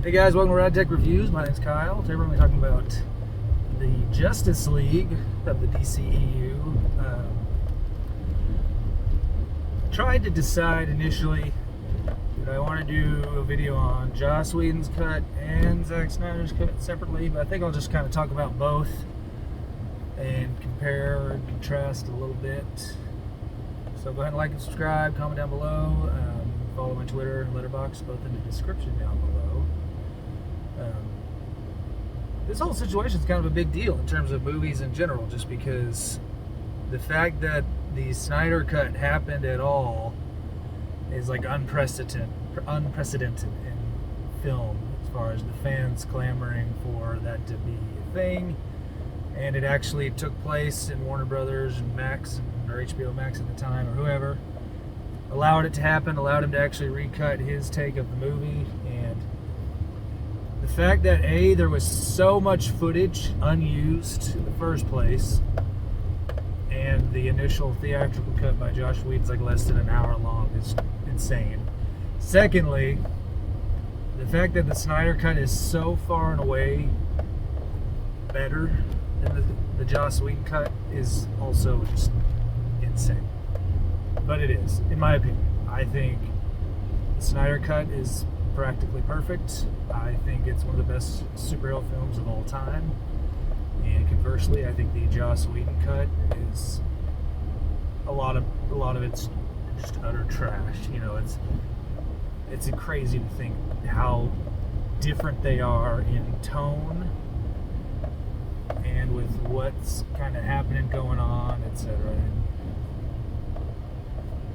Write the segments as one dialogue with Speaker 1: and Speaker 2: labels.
Speaker 1: Hey guys, welcome to Rad Tech Reviews. My name's Kyle. Today we're going to be talking about the Justice League of the DCEU. Tried to decide initially that I want to do a video on Joss Whedon's cut and Zack Snyder's cut separately, but I think I'll just kind of talk about both and compare and contrast a little bit. So go ahead and like and subscribe, comment down below, follow my Twitter and Letterboxd, both in the description down below. This whole situation is kind of a big deal in terms of movies in general, just because the fact that the Snyder cut happened at all is like unprecedented in film, as far as the fans clamoring for that to be a thing. And it actually took place in Warner Brothers and Max, or HBO Max at the time, or whoever allowed it to happen, allowed him to actually recut his take of the movie. And the fact that there was so much footage unused in the first place, and the initial theatrical cut by Joss Whedon's like less than an hour long, is insane. Secondly, the fact that the Snyder cut is so far and away better than the Joss Whedon cut is also just insane. But it is, in my opinion. I think the Snyder cut is practically perfect. I think it's one of the best superhero films of all time. And conversely, I think the Joss Whedon cut is a lot of it's just utter trash. You know, it's crazy to think how different they are in tone and with what's kind of happening, going on, etc.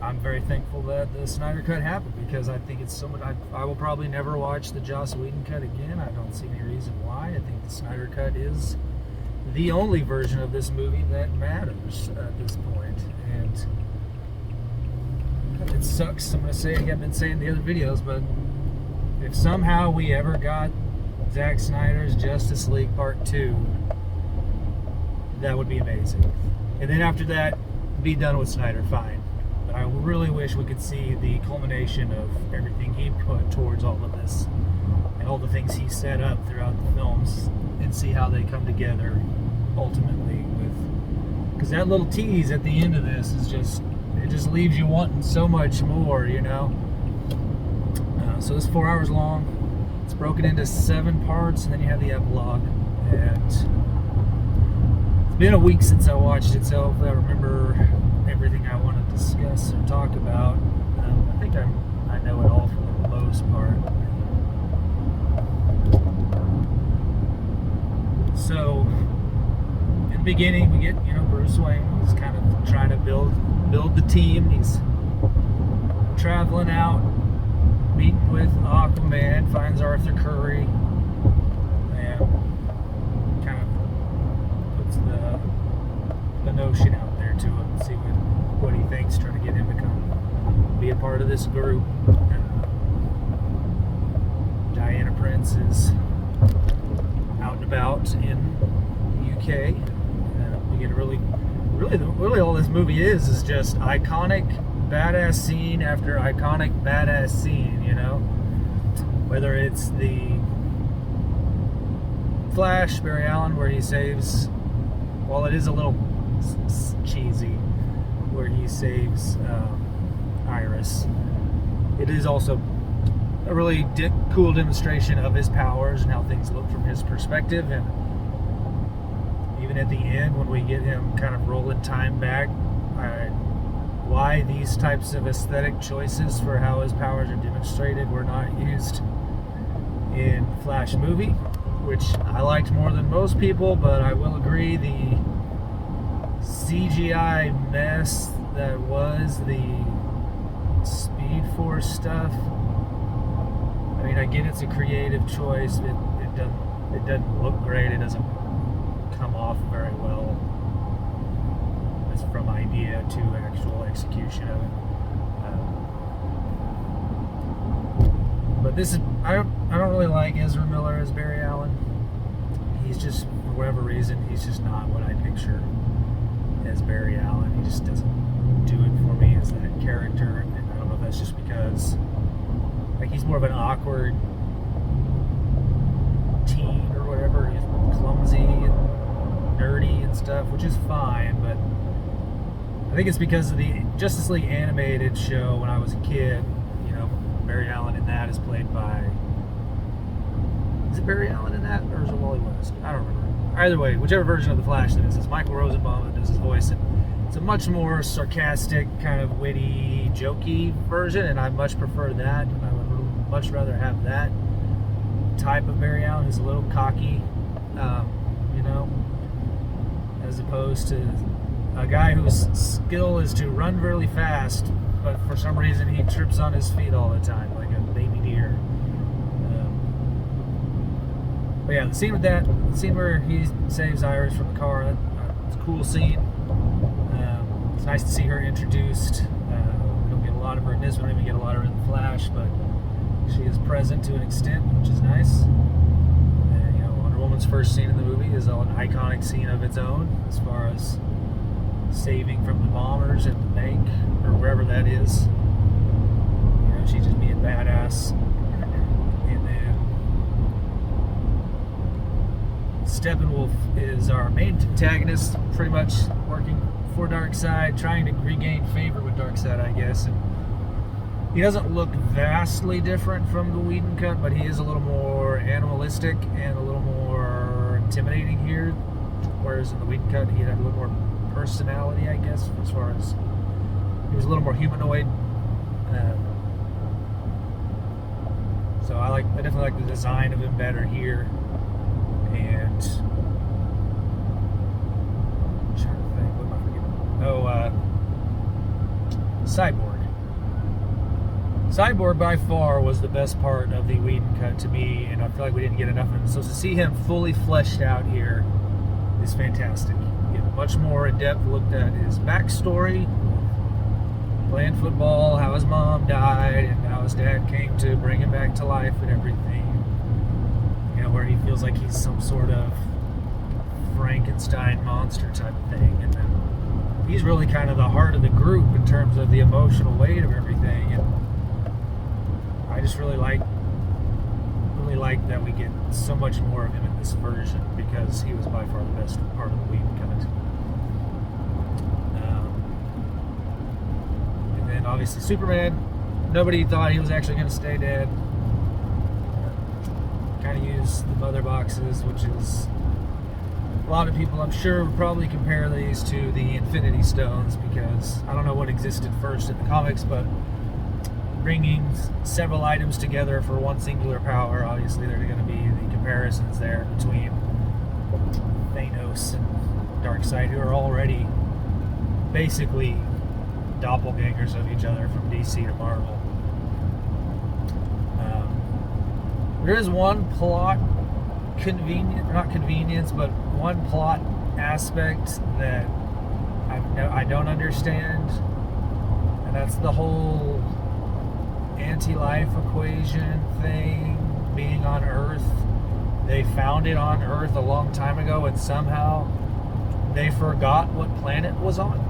Speaker 1: I'm very thankful that the Snyder cut happened, because I think it's so much. I will probably never watch the Joss Whedon cut again. I don't see any reason why. I think the Snyder cut is the only version of this movie that matters at this point. And it sucks. I'm going to say it, I've been saying in the other videos, but if somehow we ever got Zack Snyder's Justice League Part 2, that would be amazing. And then after that, be done with Snyder, fine. But I really wish we could see the culmination of everything he put towards all of this and all the things he set up throughout the films, and see how they come together ultimately because that little tease at the end of this is it just leaves you wanting so much more, you know. So this is 4 hours long. It's broken into 7 parts, and then you have the epilogue. And it's been a week since I watched it, so hopefully I remember everything I want to discuss or talk about. I think I know it all for the most part. So in the beginning, we get Bruce Wayne. He's kind of trying to build the team. He's traveling out, meeting with Aquaman, finds Arthur Curry, and kind of puts the notion out there to him, see what he thinks, trying to get him to come be a part of this group. Diana Prince is out and about in the UK. We get really all this movie is just iconic badass scene after iconic badass scene, you know. Whether it's the Flash, Barry Allen, where he saves, while it is a little cheesy, where he saves Iris, it is also a really cool demonstration of his powers and how things look from his perspective. And even at the end, when we get him kind of rolling time back, why these types of aesthetic choices for how his powers are demonstrated were not used in Flash movie, which I liked more than most people. But I will agree, the CGI mess that was the Speed Force stuff, I mean, I get it's a creative choice. It doesn't look great. It doesn't come off very well. It's from idea to actual execution of it. But this is I don't really like Ezra Miller as Barry Allen. He's just, for whatever reason, he's just not what I picture as Barry Allen. He just doesn't do it for me as that character. And I don't know if that's just because, like, he's more of an awkward teen or whatever. He's clumsy and nerdy and stuff, which is fine, but I think it's because of the Justice League animated show when I was a kid. You know, Barry Allen in that is played by... Is it Barry Allen in that, or is it Wally West? I don't remember. Either way, whichever version of the Flash that is, it's Michael Rosenbaum that does his voice, and it's a much more sarcastic, kind of witty, jokey version, and I much prefer that. I would much rather have that type of Barry Allen, who's a little cocky, you know, as opposed to a guy whose skill is to run really fast, but for some reason he trips on his feet all the time, like a baby deer. But yeah, the scene with that, the scene where he saves Iris from the car, it's a cool scene. It's nice to see her introduced. We don't get a lot of her in this, we don't even get a lot of her in the Flash, but she is present to an extent, which is nice. And, you know, Wonder Woman's first scene in the movie is an iconic scene of its own, as far as saving from the bombers at the bank, or wherever that is. You know, she just being badass. And then Steppenwolf is our main antagonist, pretty much working for Darkseid, trying to regain favor with Darkseid, I guess. And he doesn't look vastly different from the Whedon cut, but he is a little more animalistic and a little more intimidating here. Whereas in the Whedon cut, he had a little more personality, I guess, as far as he was a little more humanoid. So I definitely like the design of him better here. And I'm trying to think, what am I forgetting? Cyborg. Cyborg by far was the best part of the Whedon cut to me, and I feel like we didn't get enough of him. So to see him fully fleshed out here is fantastic. You get a much more in-depth look at his backstory, playing football, how his mom died, and how his dad came to bring him back to life and everything. You know, where he feels like he's some sort of Frankenstein monster type of thing, and then he's really kind of the heart of the group in terms of the emotional weight of everything. And I just really like that we get so much more of him in this version, because he was by far the best part of the Whedon cut. And then obviously Superman, nobody thought he was actually going to stay dead. Kind of use the mother boxes, which is a lot of people, I'm sure, would probably compare these to the Infinity Stones, because I don't know what existed first in the comics, but bringing several items together for one singular power, obviously there are going to be the comparisons there between Thanos and Darkseid, who are already basically doppelgangers of each other from DC to Marvel. There is one plot but one plot aspect that I don't understand, and that's the whole anti-life equation thing being on Earth. They found it on Earth a long time ago, and somehow they forgot what planet was on.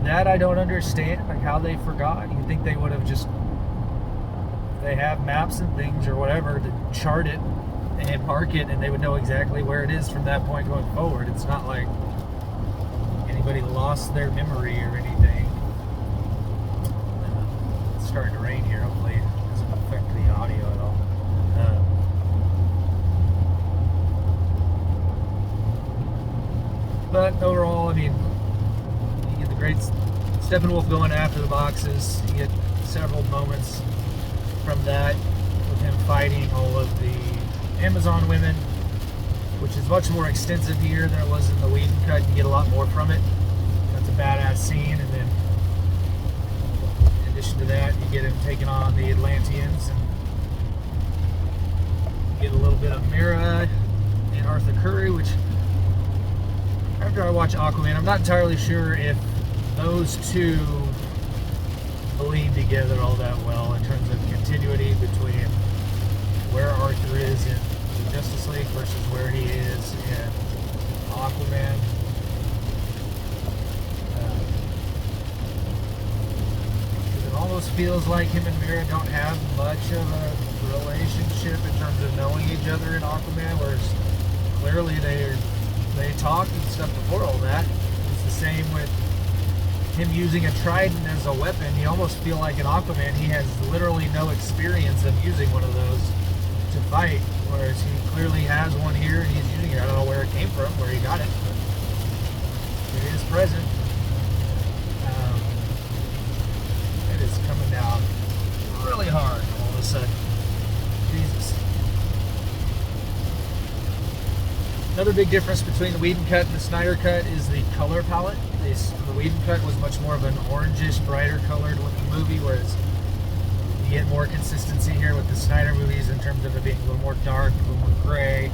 Speaker 1: That I don't understand, like how they forgot. You'd think they would have just, they have maps and things or whatever to chart it and mark it, and they would know exactly where it is from that point going forward. It's not like anybody lost their memory or anything. It's starting to rain here. Hopefully it doesn't affect the audio at all. But overall, I mean, you get the great Steppenwolf going after the boxes. You get several moments from that with him fighting all of the Amazon women, which is much more extensive here than it was in the Whedon cut. You get a lot more from it. That's a badass scene. And then in addition to that, you get him taking on the Atlanteans, and you get a little bit of Mera and Arthur Curry, which after I watch Aquaman, I'm not entirely sure if those two bleed together all that well in terms of continuity between where Arthur is in the Justice League versus where he is in Aquaman. It almost feels like him and Mera don't have much of a relationship in terms of knowing each other in Aquaman, whereas clearly they talked and stuff before all that. It's the same with him using a trident as a weapon. You almost feel like in Aquaman he has literally no experience of using one of those to fight, whereas he clearly has one here and he's using it. I don't know where it came from, where he got it, but it is present. It is coming down really hard all of a sudden. Jesus. Another big difference between the Whedon cut and the Snyder cut is the color palette. The Whedon cut was much more of an orangish, brighter colored looking movie, whereas you get more consistency here with the Snyder movies in terms of it being a little more dark, a little more gray,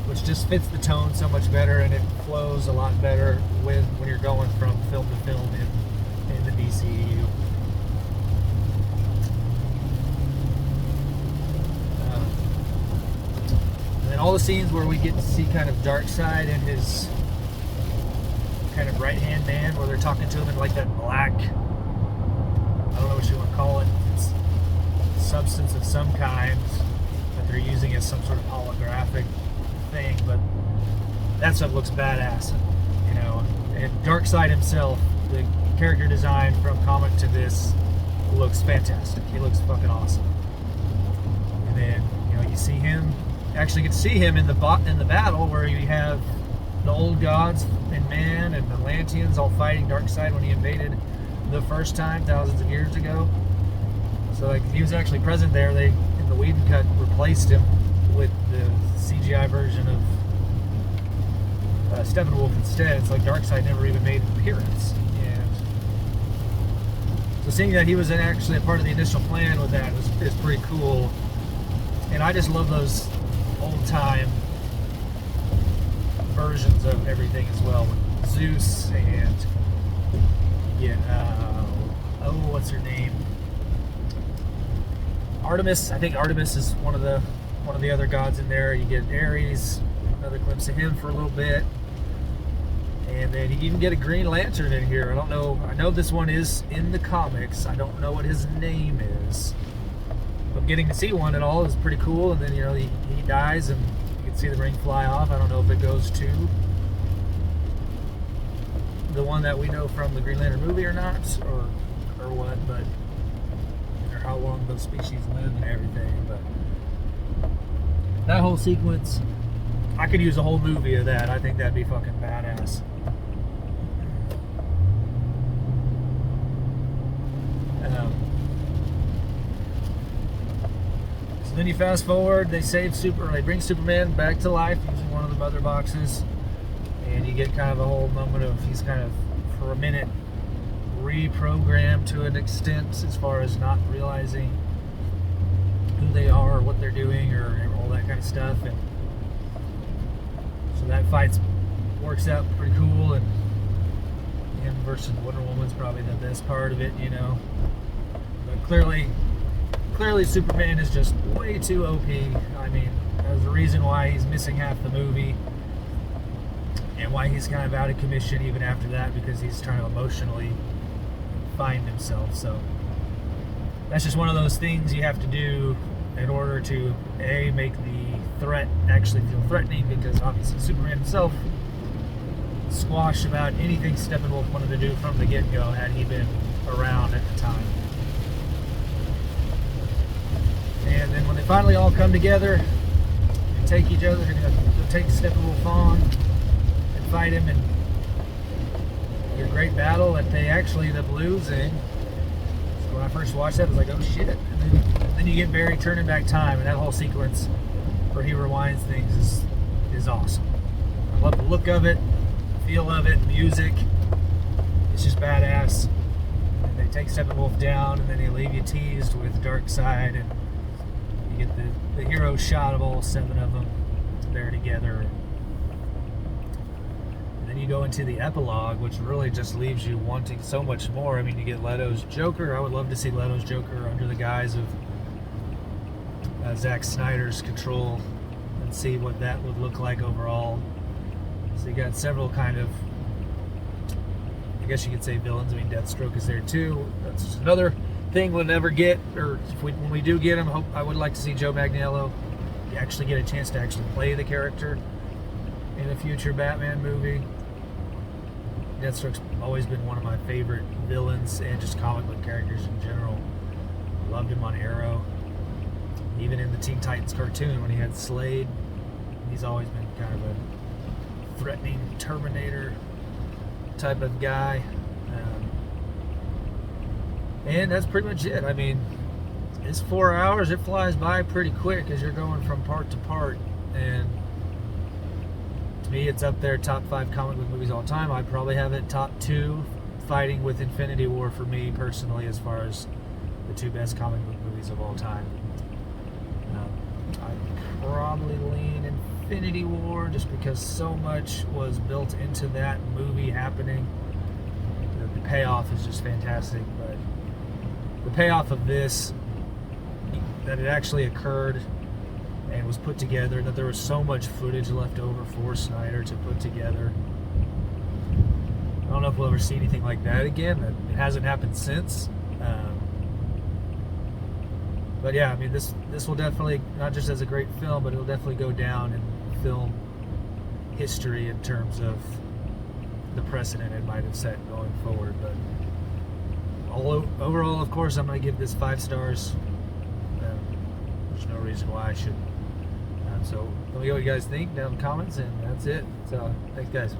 Speaker 1: which just fits the tone so much better, and it flows a lot better when you're going from film to film in the DCEU. And all the scenes where we get to see kind of Darkseid and his kind of right-hand man, where they're talking to him in like that black, I don't know what you want to call it, it's substance of some kind that they're using as some sort of holographic thing, but that stuff looks badass, you know. And Darkseid himself, the character design from comic to this, looks fantastic. He looks fucking awesome. And then, you know, you see him, actually get to see him in the battle where you have the old gods and man and the Atlanteans all fighting Darkseid when he invaded the first time thousands of years ago. So like he was actually present there. They in the Whedon cut replaced him with the CGI version of Steppenwolf instead. It's like Darkseid never even made an appearance. And so seeing that he was actually a part of the initial plan with that is pretty cool. And I just love those old time versions of everything as well, with Zeus and what's her name? Artemis. I think Artemis is one of the other gods in there. You get Ares, another glimpse of him for a little bit, and then you even get a Green Lantern in here. I don't know. I know this one is in the comics. I don't know what his name is. But getting to see one at all is pretty cool. And then, you know, he dies and you can see the ring fly off. I don't know if it goes to the one that we know from the Green Lantern movie or not, or what, but or how long those species live and everything. But that whole sequence, I could use a whole movie of that. I think that'd be fucking badass. So then you fast forward, they bring Superman back to life using one of the mother boxes, and you get kind of a whole moment of he's kind of, for a minute, reprogrammed to an extent as far as not realizing who they are or what they're doing or all that kind of stuff. And so that fight works out pretty cool, and him versus Wonder Woman's probably the best part of it, you know. But clearly Superman is just way too OP. I mean, there's a reason why he's missing half the movie and why he's kind of out of commission even after that, because he's trying to emotionally find himself. So that's just one of those things you have to do in order to make the threat actually feel threatening, because obviously Superman himself squashed about anything Steppenwolf wanted to do from the get-go had he been around at the time. And then when they finally all come together and take each other, they're going to take Steppenwolf on and fight him, and a great battle that they actually end up losing. So when I first watched that, I was like, oh shit. And then you get Barry turning back time, and that whole sequence where he rewinds things is awesome. I love the look of it, the feel of it, music. It's just badass. And they take Steppenwolf down, and then they leave you teased with Darkseid, and you get the hero shot of all 7 of them there together. And then you go into the epilogue, which really just leaves you wanting so much more. I mean, you get Leto's Joker. I would love to see Leto's Joker under the guise of Zack Snyder's control and see what that would look like overall. So you got several kind of, I guess you could say, villains. I mean, Deathstroke is there too. That's just another thing we'll never get, or when we do get him, I would like to see Joe Manganiello actually get a chance to actually play the character in a future Batman movie. Deathstroke's always been one of my favorite villains and just comic book characters in general. Loved him on Arrow. Even in the Teen Titans cartoon when he had Slade, he's always been kind of a threatening Terminator type of guy. And that's pretty much it. I mean, it's 4 hours. It flies by pretty quick as you're going from part to part. And to me, it's up there, top 5 comic book movies all time. I'd probably have it top 2, fighting with Infinity War for me personally, as far as the 2 best comic book movies of all time. I'd probably lean Infinity War just because so much was built into that movie happening. The payoff is just fantastic, but the payoff of this, that it actually occurred and was put together, that there was so much footage left over for Snyder to put together. I don't know if we'll ever see anything like that again. It hasn't happened since. But yeah, I mean, this will definitely, not just as a great film, but it'll definitely go down in film history in terms of the precedent it might have set going forward. But overall, of course, I'm going to give this 5 stars. There's no reason why I shouldn't. So let me know what you guys think down in the comments, and that's it. So thanks, guys.